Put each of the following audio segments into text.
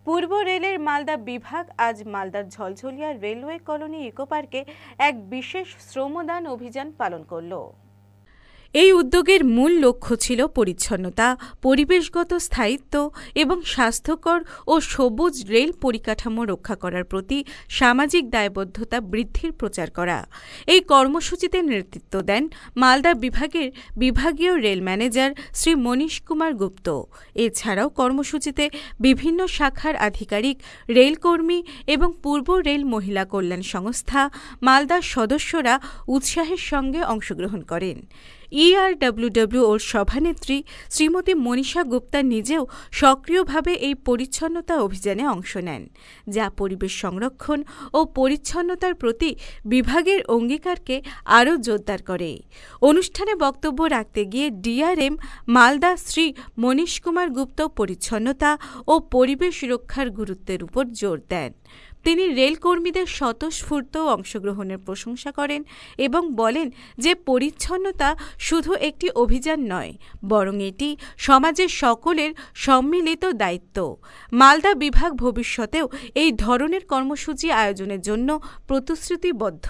পূর্ব রেলের মালদা বিভাগ আজ মালদার ঝলঝলিয়া রেলওয়ে কলোনি ইকো পার্কে এক বিশেষ শ্রমদান অভিযান পালন করল। এই উদ্যোগের মূল লক্ষ্য ছিল পরিচ্ছন্নতা, পরিবেশগত স্থায়িত্ব এবং স্বাস্থ্যকর ও সবুজ রেল পরিকাঠামো রক্ষা করার প্রতি সামাজিক দায়বদ্ধতা বৃদ্ধির প্রচার করা। এই কর্মসূচিতে নেতৃত্ব দেন মালদা বিভাগের বিভাগীয় রেল ম্যানেজার শ্রী মনীশ কুমার গুপ্ত। এছাড়াও কর্মসূচিতে বিভিন্ন শাখার আধিকারিক, রেলকর্মী এবং পূর্ব রেল মহিলা কল্যাণ সংস্থা মালদার সদস্যরা উৎসাহের সঙ্গে অংশগ্রহণ করেন। ERWW-ওর সভানেত্রী শ্রীমতী মনীষা গুপ্তা নিজেও সক্রিয়ভাবে এই পরিচ্ছন্নতা অভিযানে অংশ নেন, যা পরিবেশ সংরক্ষণ ও পরিচ্ছন্নতার প্রতি বিভাগের অঙ্গীকারকে আরও জোরদার করে। অনুষ্ঠানে বক্তব্য রাখতে গিয়ে DRM মালদা শ্রী মনীশ কুমার গুপ্ত পরিচ্ছন্নতা ও পরিবেশ রক্ষার গুরুত্বের উপর জোর দেন। তিনি রেলকর্মীদের স্বতঃস্ফূর্ত অংশগ্রহণের প্রশংসা করেন এবং বলেন যে পরিচ্ছন্নতা শুধু একটি অভিযান নয়, বরং এটি সমাজের সকলের সম্মিলিত দায়িত্ব। মালদা বিভাগ ভবিষ্যতেও এই ধরনের কর্মসূচি আয়োজনের জন্য প্রতিশ্রুতিবদ্ধ,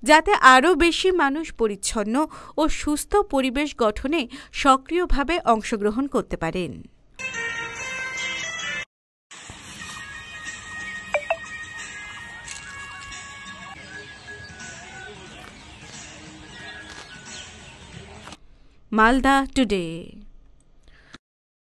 যাতে আরও বেশি মানুষ পরিচ্ছন্ন ও সুস্থ পরিবেশ গঠনে সক্রিয়ভাবে অংশগ্রহণ করতে পারেন। Malda Today।